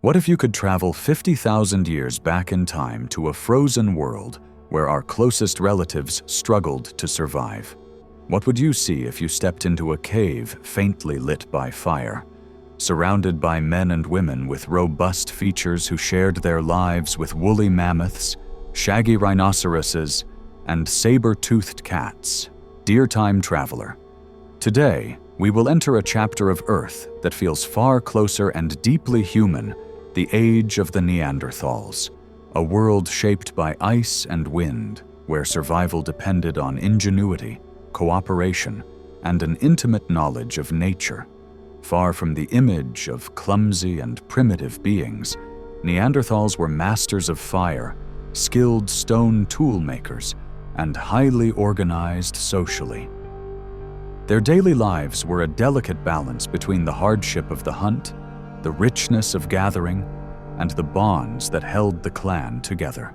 What if you could travel 50,000 years back in time to a frozen world where our closest relatives struggled to survive? What would you see if you stepped into a cave faintly lit by fire, surrounded by men and women with robust features who shared their lives with woolly mammoths, shaggy rhinoceroses, and saber-toothed cats? Dear time traveler, today we will enter a chapter of Earth that feels far closer and deeply human, the age of the Neanderthals, a world shaped by ice and wind, where survival depended on ingenuity, cooperation, and an intimate knowledge of nature. Far from the image of clumsy and primitive beings, Neanderthals were masters of fire, skilled stone tool makers, and highly organized socially. Their daily lives were a delicate balance between the hardship of the hunt, the richness of gathering, and the bonds that held the clan together.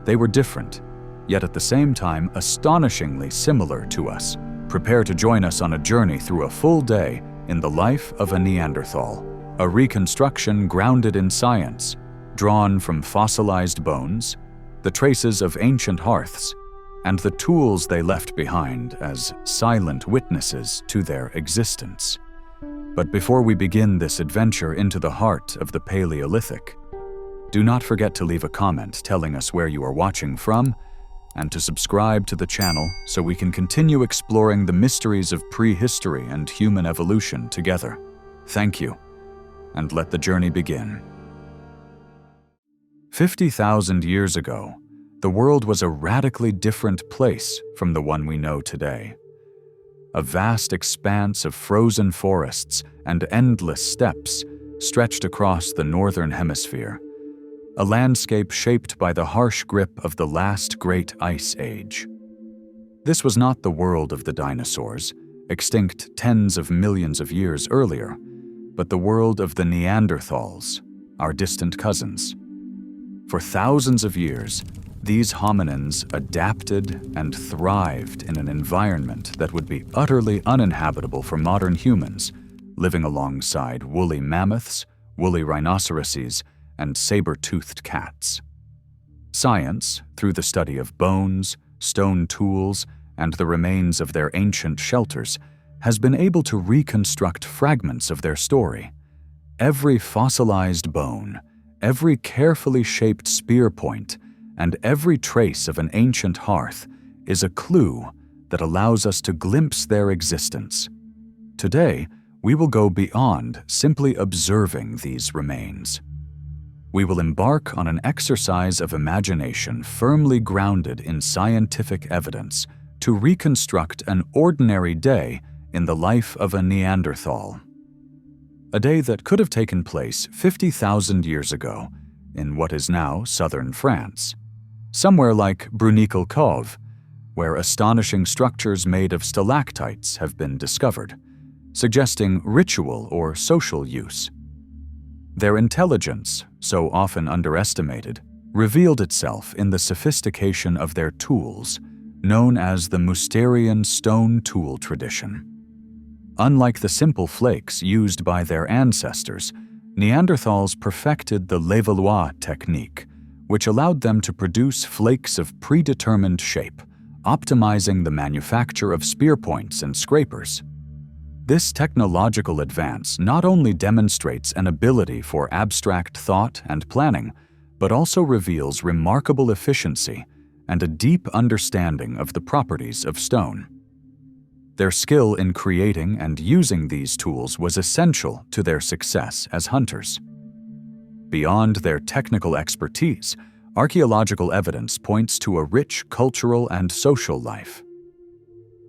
They were different, yet at the same time astonishingly similar to us. Prepare to join us on a journey through a full day in the life of a Neanderthal, a reconstruction grounded in science, drawn from fossilized bones, the traces of ancient hearths, and the tools they left behind as silent witnesses to their existence. But before we begin this adventure into the heart of the Paleolithic, do not forget to leave a comment telling us where you are watching from, and to subscribe to the channel so we can continue exploring the mysteries of prehistory and human evolution together. Thank you, and let the journey begin. 50,000 years ago, the world was a radically different place from the one we know today. A vast expanse of frozen forests and endless steppes stretched across the northern hemisphere, a landscape shaped by the harsh grip of the last great ice age. This was not the world of the dinosaurs, extinct tens of millions of years earlier, but the world of the Neanderthals, our distant cousins. For thousands of years, these hominins adapted and thrived in an environment that would be utterly uninhabitable for modern humans, living alongside woolly mammoths, woolly rhinoceroses, and saber-toothed cats. Science, through the study of bones, stone tools, and the remains of their ancient shelters, has been able to reconstruct fragments of their story. Every fossilized bone, every carefully shaped spear point, and every trace of an ancient hearth is a clue that allows us to glimpse their existence. Today, we will go beyond simply observing these remains. We will embark on an exercise of imagination firmly grounded in scientific evidence to reconstruct an ordinary day in the life of a Neanderthal. A day that could have taken place 50,000 years ago in what is now southern France. Somewhere like Bruniquel-Cove, where astonishing structures made of stalactites have been discovered, suggesting ritual or social use. Their intelligence, so often underestimated, revealed itself in the sophistication of their tools, known as the Mousterian stone tool tradition. Unlike the simple flakes used by their ancestors, Neanderthals perfected the Levallois technique, which allowed them to produce flakes of predetermined shape, optimizing the manufacture of spear points and scrapers. This technological advance not only demonstrates an ability for abstract thought and planning, but also reveals remarkable efficiency and a deep understanding of the properties of stone. Their skill in creating and using these tools was essential to their success as hunters. Beyond their technical expertise, archaeological evidence points to a rich cultural and social life.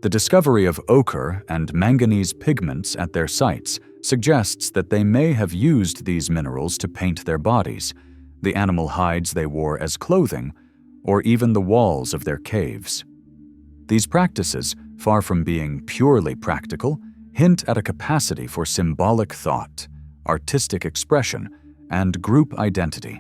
The discovery of ochre and manganese pigments at their sites suggests that they may have used these minerals to paint their bodies, the animal hides they wore as clothing, or even the walls of their caves. These practices, far from being purely practical, hint at a capacity for symbolic thought, artistic expression, and group identity.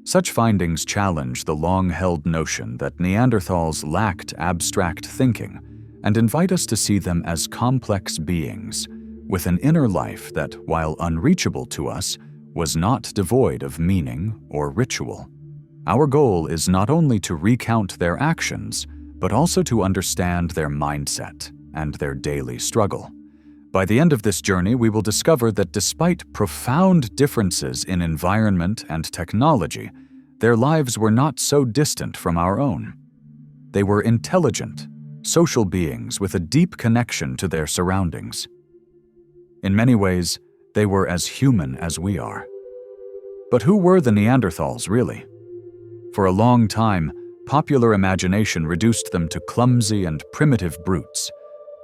Such findings challenge the long-held notion that Neanderthals lacked abstract thinking and invite us to see them as complex beings with an inner life that, while unreachable to us, was not devoid of meaning or ritual. Our goal is not only to recount their actions, but also to understand their mindset and their daily struggle. By the end of this journey, we will discover that despite profound differences in environment and technology, their lives were not so distant from our own. They were intelligent, social beings with a deep connection to their surroundings. In many ways, they were as human as we are. But who were the Neanderthals, really? For a long time, popular imagination reduced them to clumsy and primitive brutes,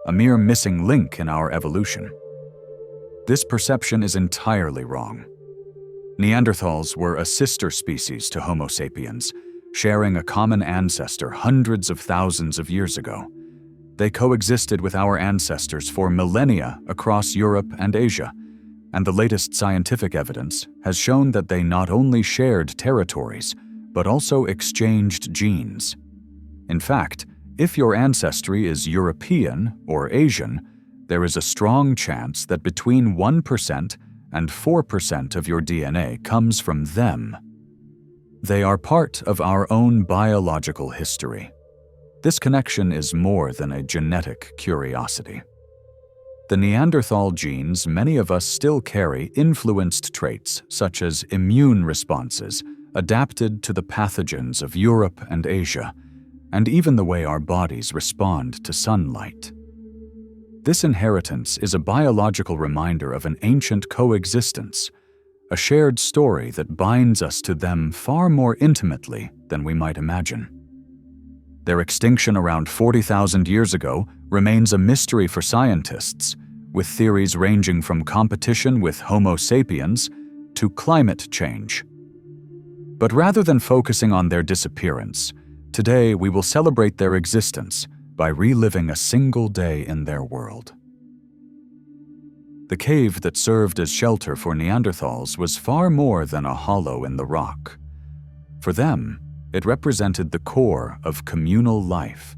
a mere missing link in our evolution. This perception is entirely wrong. Neanderthals were a sister species to Homo sapiens, sharing a common ancestor hundreds of thousands of years ago. They coexisted with our ancestors for millennia across Europe and Asia, and the latest scientific evidence has shown that they not only shared territories, but also exchanged genes. In fact, if your ancestry is European or Asian, there is a strong chance that between 1% and 4% of your DNA comes from them. They are part of our own biological history. This connection is more than a genetic curiosity. The Neanderthal genes many of us still carry influenced traits such as immune responses adapted to the pathogens of Europe and Asia, and even the way our bodies respond to sunlight. This inheritance is a biological reminder of an ancient coexistence, a shared story that binds us to them far more intimately than we might imagine. Their extinction around 40,000 years ago remains a mystery for scientists, with theories ranging from competition with Homo sapiens to climate change. But rather than focusing on their disappearance, today we will celebrate their existence by reliving a single day in their world. The cave that served as shelter for Neanderthals was far more than a hollow in the rock. For them, it represented the core of communal life,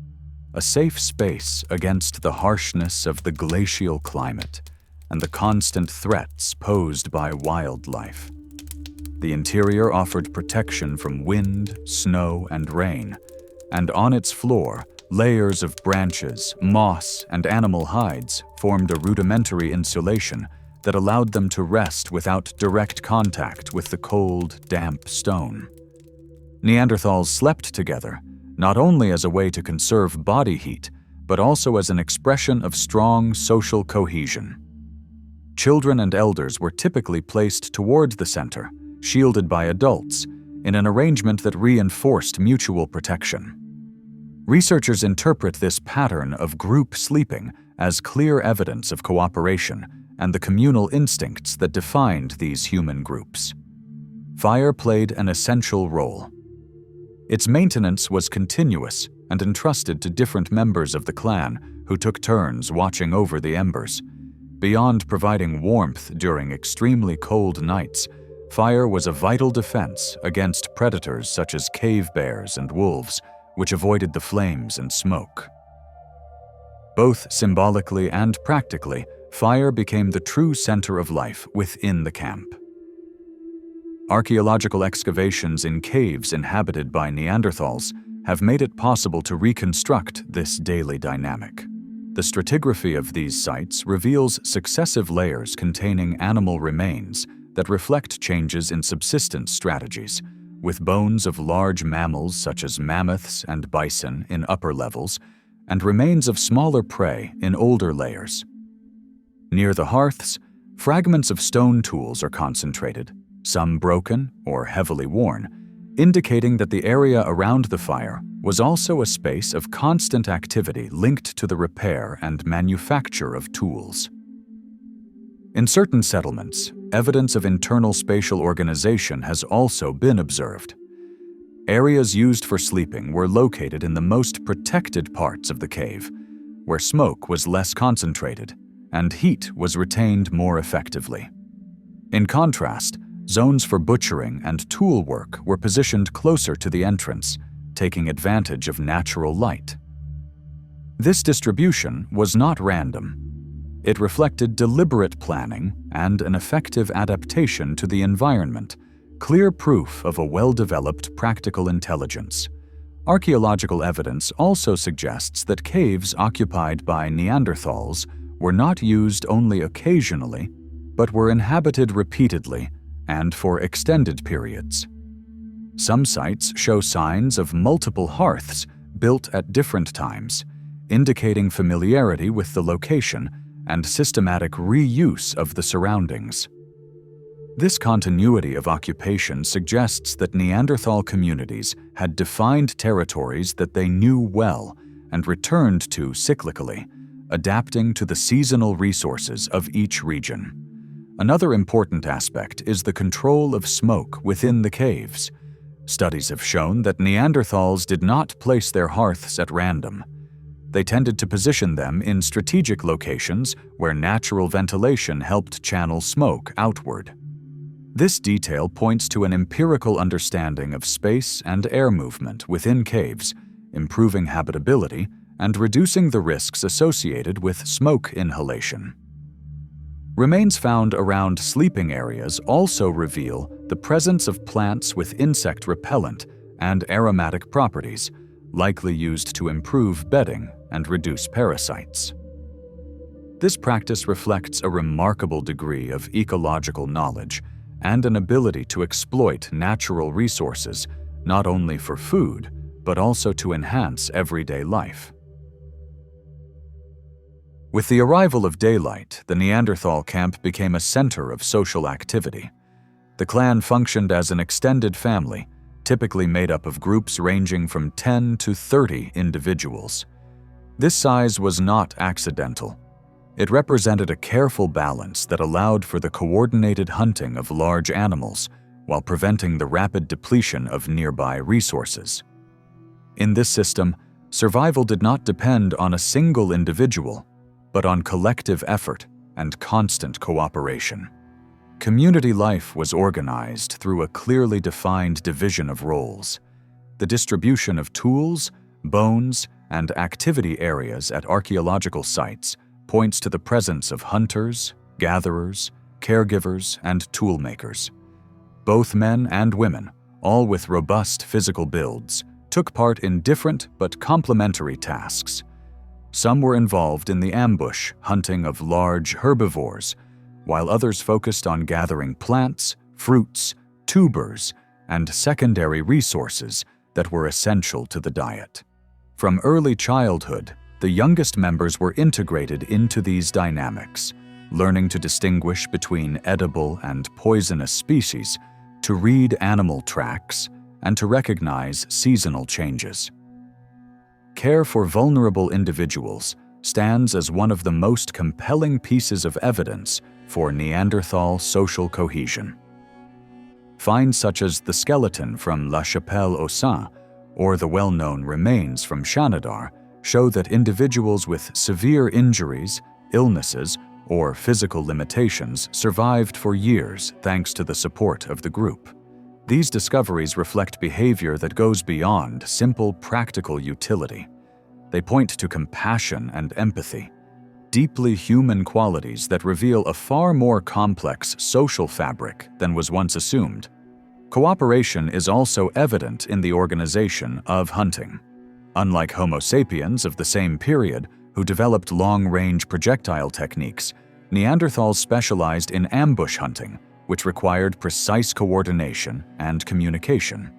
a safe space against the harshness of the glacial climate and the constant threats posed by wildlife. The interior offered protection from wind, snow, and rain, and on its floor, layers of branches, moss, and animal hides formed a rudimentary insulation that allowed them to rest without direct contact with the cold, damp stone. Neanderthals slept together, not only as a way to conserve body heat, but also as an expression of strong social cohesion. Children and elders were typically placed toward the center, shielded by adults, in an arrangement that reinforced mutual protection. Researchers interpret this pattern of group sleeping as clear evidence of cooperation and the communal instincts that defined these human groups. Fire played an essential role. Its maintenance was continuous and entrusted to different members of the clan who took turns watching over the embers. Beyond providing warmth during extremely cold nights, fire was a vital defense against predators such as cave bears and wolves, which avoided the flames and smoke. Both symbolically and practically, fire became the true center of life within the camp. Archaeological excavations in caves inhabited by Neanderthals have made it possible to reconstruct this daily dynamic. The stratigraphy of these sites reveals successive layers containing animal remains that reflect changes in subsistence strategies, with bones of large mammals such as mammoths and bison in upper levels, and remains of smaller prey in older layers. Near the hearths, fragments of stone tools are concentrated, some broken or heavily worn, indicating that the area around the fire was also a space of constant activity linked to the repair and manufacture of tools. In certain settlements, evidence of internal spatial organization has also been observed. Areas used for sleeping were located in the most protected parts of the cave, where smoke was less concentrated and heat was retained more effectively. In contrast, zones for butchering and tool work were positioned closer to the entrance, taking advantage of natural light. This distribution was not random. It reflected deliberate planning and an effective adaptation to the environment, clear proof of a well-developed practical intelligence. Archaeological evidence also suggests that caves occupied by Neanderthals were not used only occasionally, but were inhabited repeatedly and for extended periods. Some sites show signs of multiple hearths built at different times, indicating familiarity with the location and systematic reuse of the surroundings. This continuity of occupation suggests that Neanderthal communities had defined territories that they knew well and returned to cyclically, adapting to the seasonal resources of each region. Another important aspect is the control of smoke within the caves. Studies have shown that Neanderthals did not place their hearths at random. They tended to position them in strategic locations where natural ventilation helped channel smoke outward. This detail points to an empirical understanding of space and air movement within caves, improving habitability and reducing the risks associated with smoke inhalation. Remains found around sleeping areas also reveal the presence of plants with insect repellent and aromatic properties, likely used to improve bedding and reduce parasites. This practice reflects a remarkable degree of ecological knowledge and an ability to exploit natural resources not only for food, but also to enhance everyday life. With the arrival of daylight, the Neanderthal camp became a center of social activity. The clan functioned as an extended family, typically made up of groups ranging from 10 to 30 individuals. This size was not accidental. It represented a careful balance that allowed for the coordinated hunting of large animals while preventing the rapid depletion of nearby resources. In this system, survival did not depend on a single individual, but on collective effort and constant cooperation. Community life was organized through a clearly defined division of roles. The distribution of tools, bones, and activity areas at archaeological sites points to the presence of hunters, gatherers, caregivers, and toolmakers. Both men and women, all with robust physical builds, took part in different but complementary tasks. Some were involved in the ambush hunting of large herbivores, while others focused on gathering plants, fruits, tubers, and secondary resources that were essential to the diet. From early childhood, the youngest members were integrated into these dynamics, learning to distinguish between edible and poisonous species, to read animal tracks, and to recognize seasonal changes. Care for vulnerable individuals stands as one of the most compelling pieces of evidence for Neanderthal social cohesion. Finds such as the skeleton from La Chapelle-aux-Saints or the well-known remains from Shanidar show that individuals with severe injuries, illnesses, or physical limitations survived for years thanks to the support of the group. These discoveries reflect behavior that goes beyond simple practical utility. They point to compassion and empathy, deeply human qualities that reveal a far more complex social fabric than was once assumed. Cooperation is also evident in the organization of hunting. Unlike Homo sapiens of the same period, who developed long-range projectile techniques, Neanderthals specialized in ambush hunting, which required precise coordination and communication.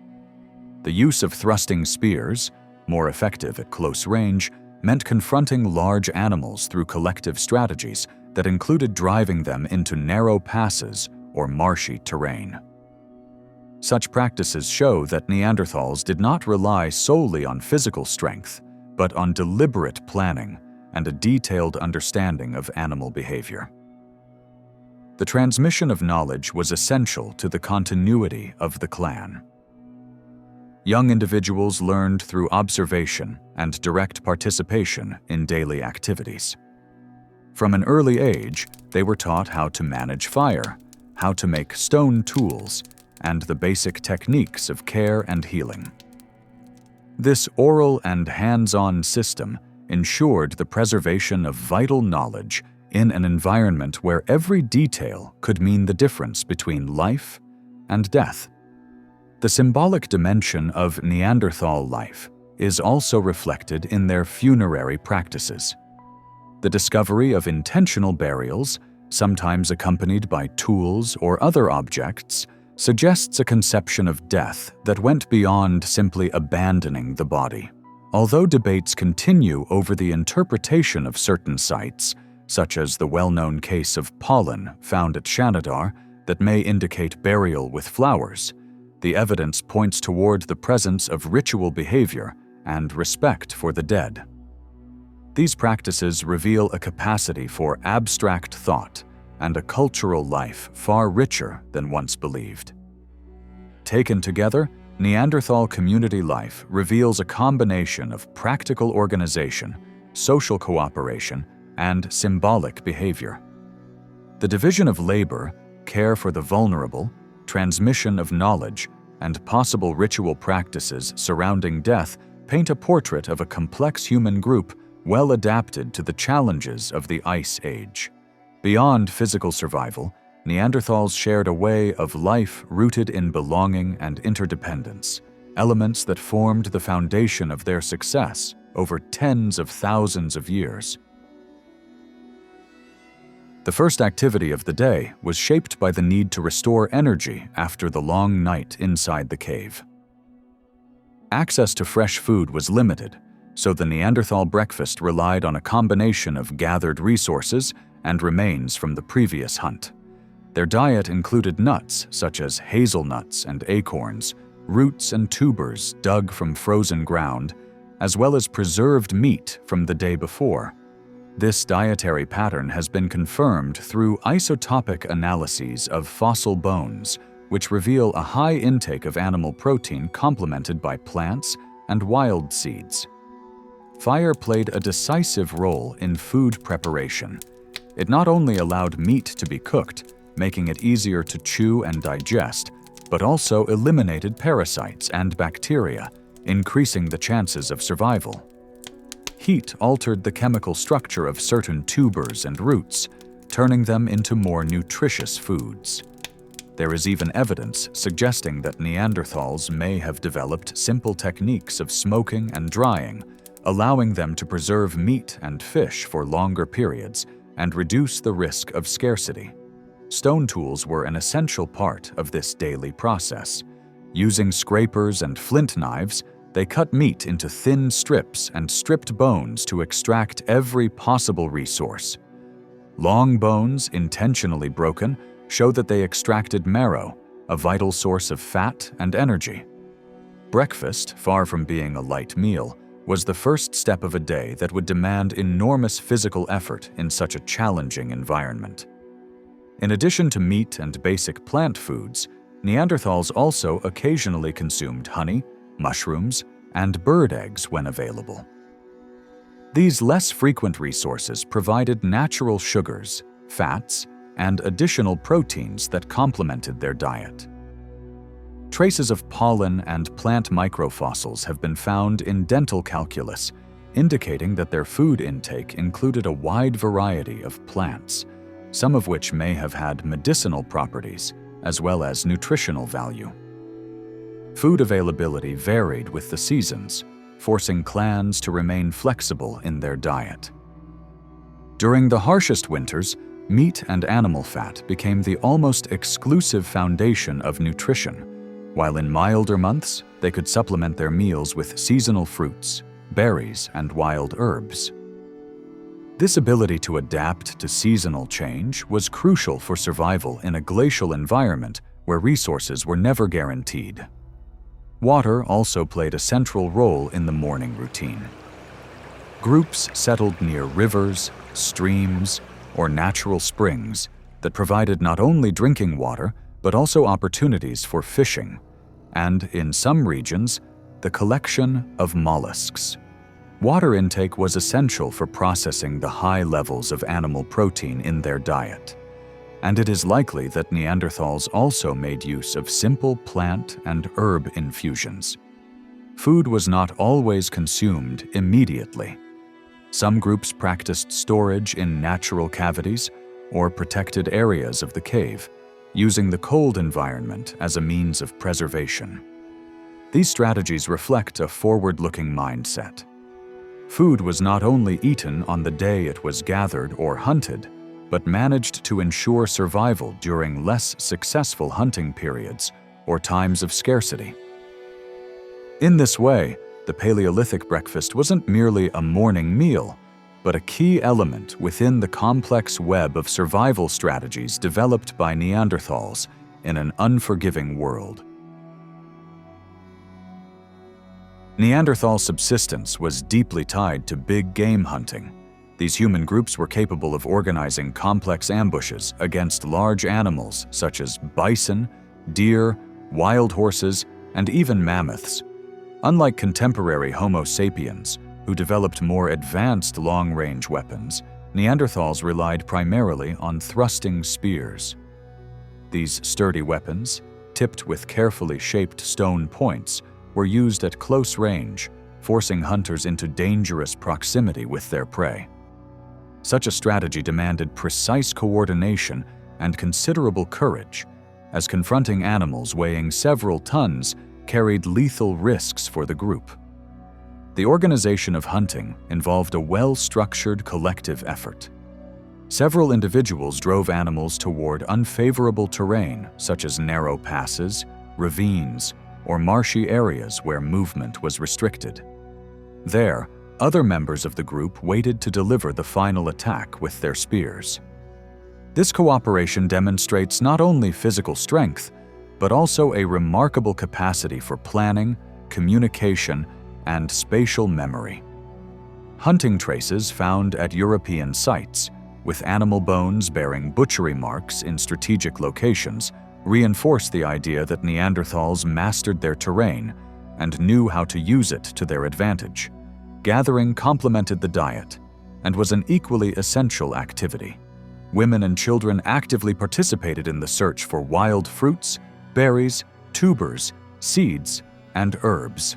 The use of thrusting spears, more effective at close range, meant confronting large animals through collective strategies that included driving them into narrow passes or marshy terrain. Such practices show that Neanderthals did not rely solely on physical strength, but on deliberate planning and a detailed understanding of animal behavior. The transmission of knowledge was essential to the continuity of the clan. Young individuals learned through observation and direct participation in daily activities. From an early age, they were taught how to manage fire, how to make stone tools, and the basic techniques of care and healing. This oral and hands-on system ensured the preservation of vital knowledge in an environment where every detail could mean the difference between life and death. The symbolic dimension of Neanderthal life is also reflected in their funerary practices. The discovery of intentional burials, sometimes accompanied by tools or other objects, suggests a conception of death that went beyond simply abandoning the body. Although debates continue over the interpretation of certain sites, such as the well-known case of pollen found at Shanidar that may indicate burial with flowers, the evidence points toward the presence of ritual behavior and respect for the dead. These practices reveal a capacity for abstract thought and a cultural life far richer than once believed. Taken together, Neanderthal community life reveals a combination of practical organization, social cooperation, and symbolic behavior. The division of labor, care for the vulnerable, transmission of knowledge, and possible ritual practices surrounding death paint a portrait of a complex human group well adapted to the challenges of the Ice Age. Beyond physical survival, Neanderthals shared a way of life rooted in belonging and interdependence, elements that formed the foundation of their success over tens of thousands of years. The first activity of the day was shaped by the need to restore energy after the long night inside the cave. Access to fresh food was limited, so the Neanderthal breakfast relied on a combination of gathered resources and remains from the previous hunt. Their diet included nuts such as hazelnuts and acorns, roots and tubers dug from frozen ground, as well as preserved meat from the day before. This dietary pattern has been confirmed through isotopic analyses of fossil bones, which reveal a high intake of animal protein complemented by plants and wild seeds. Fire played a decisive role in food preparation. It not only allowed meat to be cooked, making it easier to chew and digest, but also eliminated parasites and bacteria, increasing the chances of survival. Heat altered the chemical structure of certain tubers and roots, turning them into more nutritious foods. There is even evidence suggesting that Neanderthals may have developed simple techniques of smoking and drying, allowing them to preserve meat and fish for longer periods and reduce the risk of scarcity. Stone tools were an essential part of this daily process. Using scrapers and flint knives, they cut meat into thin strips and stripped bones to extract every possible resource. Long bones, intentionally broken, show that they extracted marrow, a vital source of fat and energy. Breakfast, far from being a light meal, was the first step of a day that would demand enormous physical effort in such a challenging environment. In addition to meat and basic plant foods, Neanderthals also occasionally consumed honey, mushrooms, and bird eggs when available. These less frequent resources provided natural sugars, fats, and additional proteins that complemented their diet. Traces of pollen and plant microfossils have been found in dental calculus, indicating that their food intake included a wide variety of plants, some of which may have had medicinal properties as well as nutritional value. Food availability varied with the seasons, forcing clans to remain flexible in their diet. During the harshest winters, meat and animal fat became the almost exclusive foundation of nutrition, while in milder months, they could supplement their meals with seasonal fruits, berries, and wild herbs. This ability to adapt to seasonal change was crucial for survival in a glacial environment where resources were never guaranteed. Water also played a central role in the morning routine. Groups settled near rivers, streams, or natural springs that provided not only drinking water, but also opportunities for fishing, and in some regions, the collection of mollusks. Water intake was essential for processing the high levels of animal protein in their diet, and it is likely that Neanderthals also made use of simple plant and herb infusions. Food was not always consumed immediately. Some groups practiced storage in natural cavities or protected areas of the cave, using the cold environment as a means of preservation. These strategies reflect a forward-looking mindset. Food was not only eaten on the day it was gathered or hunted, but managed to ensure survival during less successful hunting periods or times of scarcity. In this way, the Paleolithic breakfast wasn't merely a morning meal, but a key element within the complex web of survival strategies developed by Neanderthals in an unforgiving world. Neanderthal subsistence was deeply tied to big game hunting. These human groups were capable of organizing complex ambushes against large animals such as bison, deer, wild horses, and even mammoths. Unlike contemporary Homo sapiens, who developed more advanced long-range weapons, Neanderthals relied primarily on thrusting spears. These sturdy weapons, tipped with carefully shaped stone points, were used at close range, forcing hunters into dangerous proximity with their prey. Such a strategy demanded precise coordination and considerable courage, as confronting animals weighing several tons carried lethal risks for the group. The organization of hunting involved a well-structured collective effort. Several individuals drove animals toward unfavorable terrain, such as narrow passes, ravines, or marshy areas where movement was restricted. There, other members of the group waited to deliver the final attack with their spears. This cooperation demonstrates not only physical strength, but also a remarkable capacity for planning, communication, and spatial memory. Hunting traces found at European sites, with animal bones bearing butchery marks in strategic locations, reinforce the idea that Neanderthals mastered their terrain and knew how to use it to their advantage. Gathering complemented the diet and was an equally essential activity. Women and children actively participated in the search for wild fruits, berries, tubers, seeds, and herbs.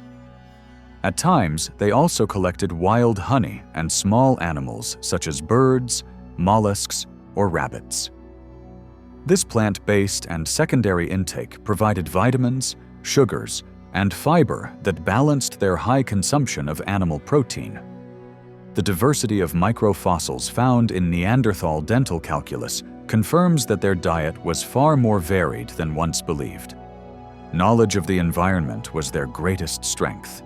At times, they also collected wild honey and small animals such as birds, mollusks, or rabbits. This plant-based and secondary intake provided vitamins, sugars, and fiber that balanced their high consumption of animal protein. The diversity of microfossils found in Neanderthal dental calculus confirms that their diet was far more varied than once believed. Knowledge of the environment was their greatest strength.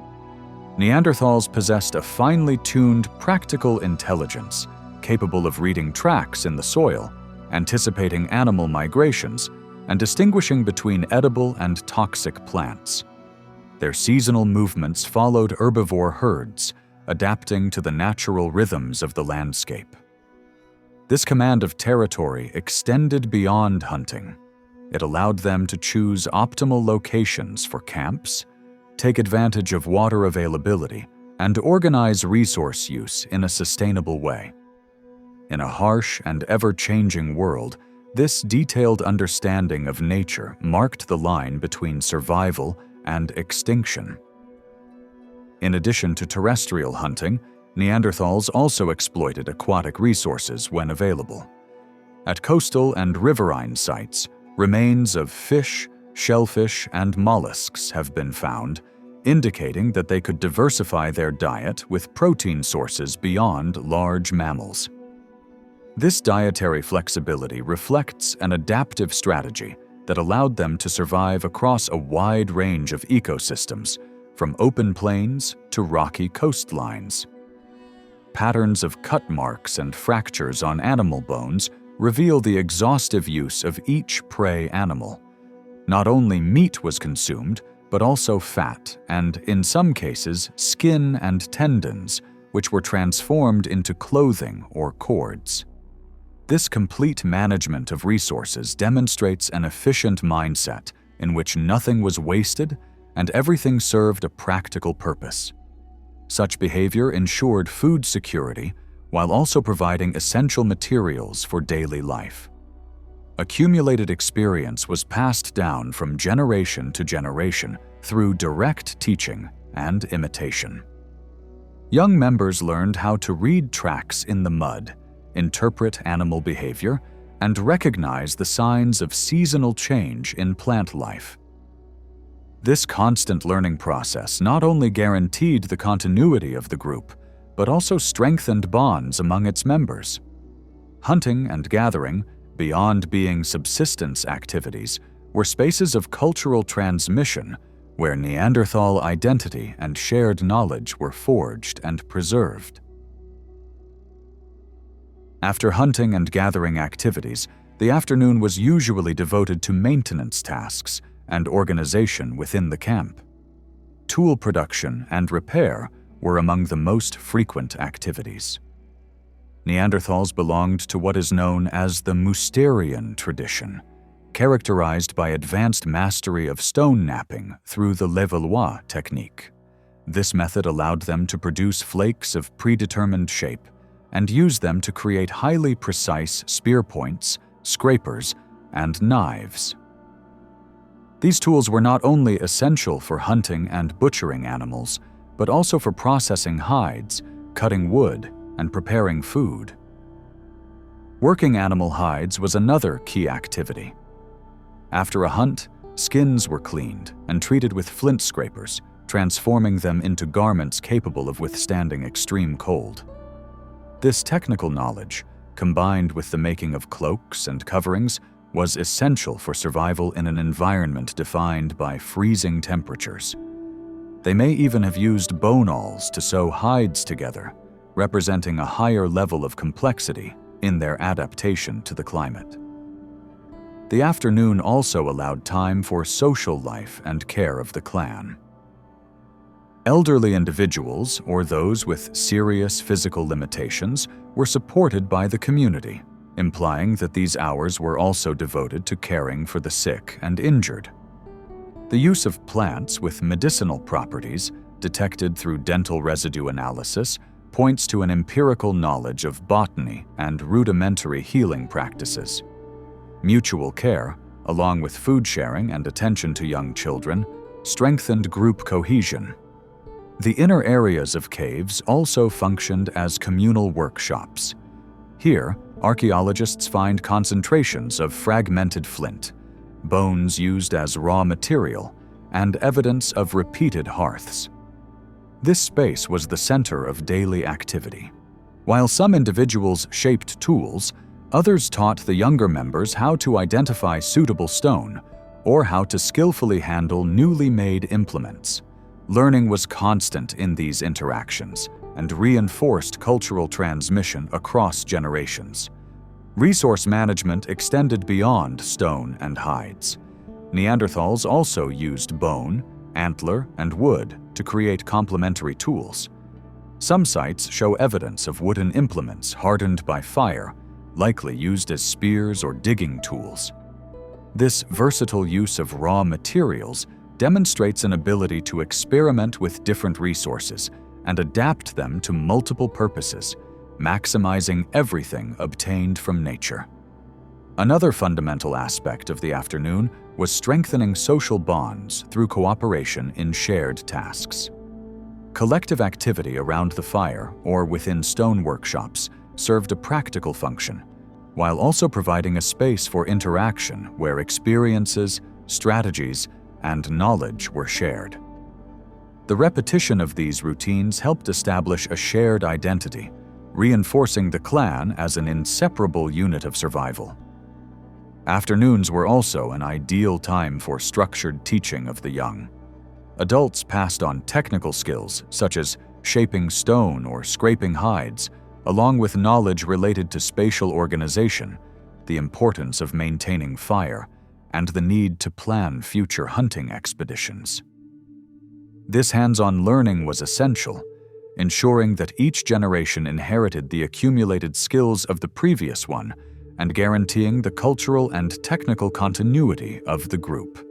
Neanderthals possessed a finely tuned, practical intelligence, capable of reading tracks in the soil, anticipating animal migrations, and distinguishing between edible and toxic plants. Their seasonal movements followed herbivore herds, adapting to the natural rhythms of the landscape. This command of territory extended beyond hunting. It allowed them to choose optimal locations for camps, take advantage of water availability, and organize resource use in a sustainable way. In a harsh and ever-changing world, this detailed understanding of nature marked the line between survival and extinction. In addition to terrestrial hunting, Neanderthals also exploited aquatic resources when available. At coastal and riverine sites, remains of fish, shellfish, and mollusks have been found, indicating that they could diversify their diet with protein sources beyond large mammals. This dietary flexibility reflects an adaptive strategy that allowed them to survive across a wide range of ecosystems, from open plains to rocky coastlines. Patterns of cut marks and fractures on animal bones reveal the exhaustive use of each prey animal. Not only meat was consumed, but also fat and, in some cases, skin and tendons, which were transformed into clothing or cords. This complete management of resources demonstrates an efficient mindset in which nothing was wasted and everything served a practical purpose. Such behavior ensured food security while also providing essential materials for daily life. Accumulated experience was passed down from generation to generation through direct teaching and imitation. Young members learned how to read tracks in the mud, interpret animal behavior, and recognize the signs of seasonal change in plant life. This constant learning process not only guaranteed the continuity of the group, but also strengthened bonds among its members. Hunting and gathering, beyond being subsistence activities, were spaces of cultural transmission where Neanderthal identity and shared knowledge were forged and preserved. After hunting and gathering activities, the afternoon was usually devoted to maintenance tasks and organization within the camp. Tool production and repair were among the most frequent activities. Neanderthals belonged to what is known as the Mousterian tradition, characterized by advanced mastery of stone knapping through the Levallois technique. This method allowed them to produce flakes of predetermined shape and use them to create highly precise spear points, scrapers, and knives. These tools were not only essential for hunting and butchering animals, but also for processing hides, cutting wood, and preparing food. Working animal hides was another key activity. After a hunt, skins were cleaned and treated with flint scrapers, transforming them into garments capable of withstanding extreme cold. This technical knowledge, combined with the making of cloaks and coverings, was essential for survival in an environment defined by freezing temperatures. They may even have used bone awls to sew hides together, representing a higher level of complexity in their adaptation to the climate. The afternoon also allowed time for social life and care of the clan. Elderly individuals, or those with serious physical limitations, were supported by the community, implying that these hours were also devoted to caring for the sick and injured. The use of plants with medicinal properties, detected through dental residue analysis, points to an empirical knowledge of botany and rudimentary healing practices. Mutual care, along with food sharing and attention to young children, strengthened group cohesion. The inner areas of caves also functioned as communal workshops. Here, archaeologists find concentrations of fragmented flint, bones used as raw material, and evidence of repeated hearths. This space was the center of daily activity. While some individuals shaped tools, others taught the younger members how to identify suitable stone or how to skillfully handle newly made implements. Learning was constant in these interactions and reinforced cultural transmission across generations. Resource management extended beyond stone and hides. Neanderthals also used bone, antler, and wood to create complementary tools. Some sites show evidence of wooden implements hardened by fire, likely used as spears or digging tools. This versatile use of raw materials demonstrates an ability to experiment with different resources and adapt them to multiple purposes, maximizing everything obtained from nature. Another fundamental aspect of the afternoon was strengthening social bonds through cooperation in shared tasks. Collective activity around the fire or within stone workshops served a practical function, while also providing a space for interaction where experiences, strategies, and knowledge were shared. The repetition of these routines helped establish a shared identity, reinforcing the clan as an inseparable unit of survival. Afternoons were also an ideal time for structured teaching of the young. Adults passed on technical skills such as shaping stone or scraping hides, along with knowledge related to spatial organization, the importance of maintaining fire, and the need to plan future hunting expeditions. This hands-on learning was essential, ensuring that each generation inherited the accumulated skills of the previous one and guaranteeing the cultural and technical continuity of the group.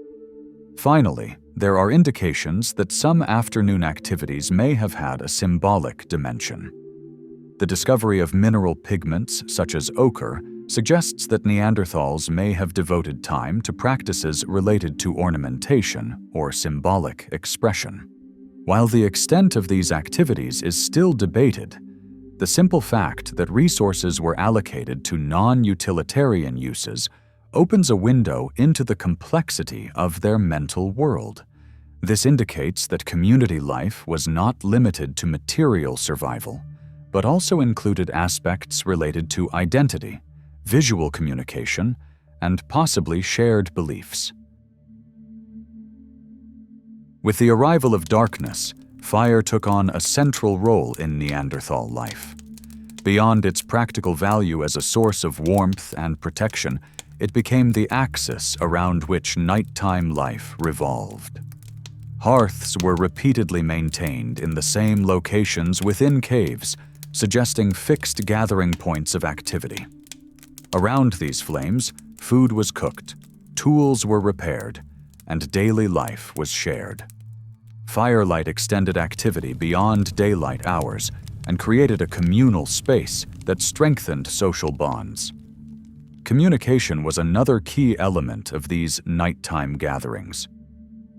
Finally, there are indications that some afternoon activities may have had a symbolic dimension. The discovery of mineral pigments, such as ochre, suggests that Neanderthals may have devoted time to practices related to ornamentation or symbolic expression. While the extent of these activities is still debated, the simple fact that resources were allocated to non-utilitarian uses opens a window into the complexity of their mental world. This indicates that community life was not limited to material survival, but also included aspects related to identity, visual communication, and possibly shared beliefs. With the arrival of darkness, fire took on a central role in Neanderthal life. Beyond its practical value as a source of warmth and protection, it became the axis around which nighttime life revolved. Hearths were repeatedly maintained in the same locations within caves, suggesting fixed gathering points of activity. Around these flames, food was cooked, tools were repaired, and daily life was shared. Firelight extended activity beyond daylight hours and created a communal space that strengthened social bonds. Communication was another key element of these nighttime gatherings.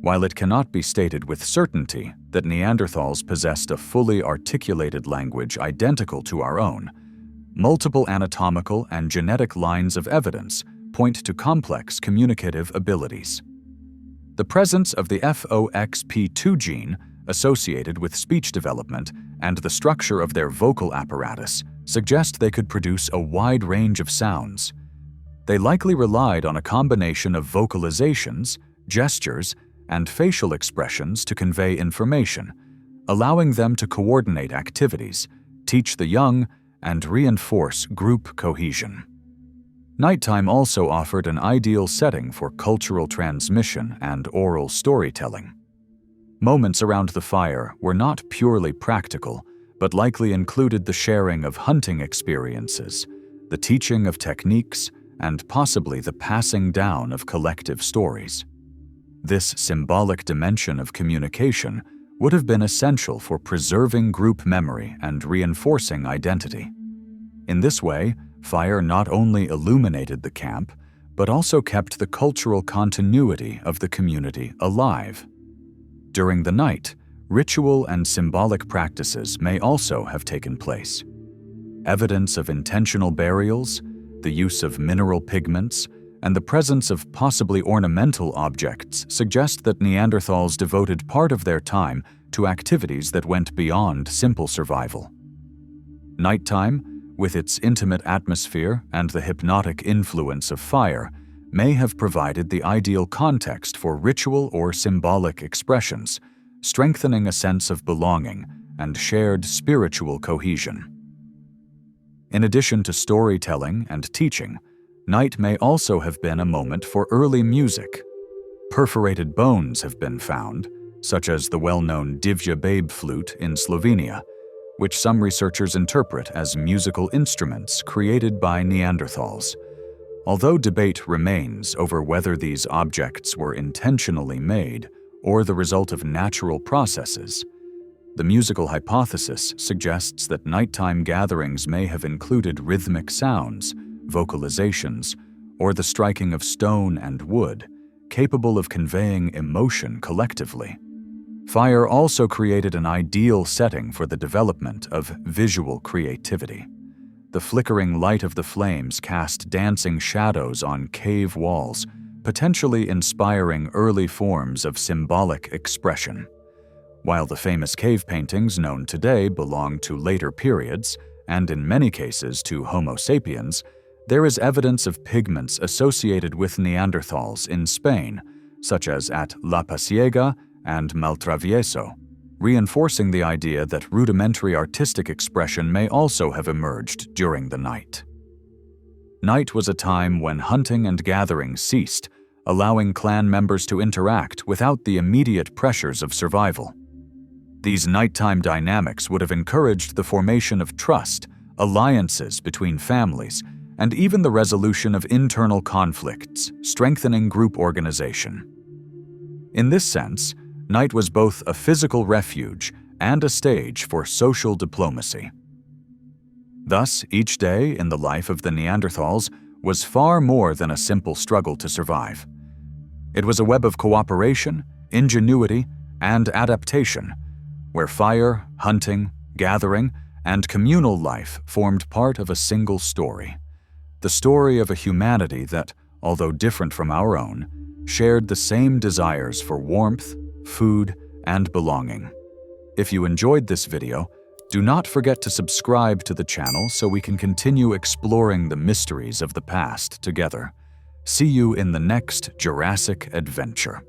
While it cannot be stated with certainty that Neanderthals possessed a fully articulated language identical to our own, multiple anatomical and genetic lines of evidence point to complex communicative abilities. The presence of the FOXP2 gene associated with speech development and the structure of their vocal apparatus suggest they could produce a wide range of sounds. They likely relied on a combination of vocalizations, gestures, and facial expressions to convey information, allowing them to coordinate activities, teach the young, and reinforce group cohesion. Nighttime also offered an ideal setting for cultural transmission and oral storytelling. Moments around the fire were not purely practical, but likely included the sharing of hunting experiences, the teaching of techniques, and possibly the passing down of collective stories. This symbolic dimension of communication would have been essential for preserving group memory and reinforcing identity. In this way, fire not only illuminated the camp, but also kept the cultural continuity of the community alive. During the night, ritual and symbolic practices may also have taken place. Evidence of intentional burials, the use of mineral pigments, and the presence of possibly ornamental objects suggest that Neanderthals devoted part of their time to activities that went beyond simple survival. Nighttime, with its intimate atmosphere and the hypnotic influence of fire, may have provided the ideal context for ritual or symbolic expressions, strengthening a sense of belonging and shared spiritual cohesion. In addition to storytelling and teaching, night may also have been a moment for early music. Perforated bones have been found, such as the well-known Divja babe flute in Slovenia, which some researchers interpret as musical instruments created by Neanderthals. Although debate remains over whether these objects were intentionally made or the result of natural processes, the musical hypothesis suggests that nighttime gatherings may have included rhythmic sounds, vocalizations, or the striking of stone and wood, capable of conveying emotion collectively. Fire also created an ideal setting for the development of visual creativity. The flickering light of the flames cast dancing shadows on cave walls, potentially inspiring early forms of symbolic expression. While the famous cave paintings known today belong to later periods, and in many cases to Homo sapiens, there is evidence of pigments associated with Neanderthals in Spain, such as at La Pasiega and Maltravieso, reinforcing the idea that rudimentary artistic expression may also have emerged during the night. Night was a time when hunting and gathering ceased, allowing clan members to interact without the immediate pressures of survival. These nighttime dynamics would have encouraged the formation of trust, alliances between families, and even the resolution of internal conflicts, strengthening group organization. In this sense, night was both a physical refuge and a stage for social diplomacy. Thus, each day in the life of the Neanderthals was far more than a simple struggle to survive. It was a web of cooperation, ingenuity, and adaptation, where fire, hunting, gathering, and communal life formed part of a single story. The story of a humanity that, although different from our own, shared the same desires for warmth, food, and belonging. If you enjoyed this video, do not forget to subscribe to the channel so we can continue exploring the mysteries of the past together. See you in the next Jurassic adventure.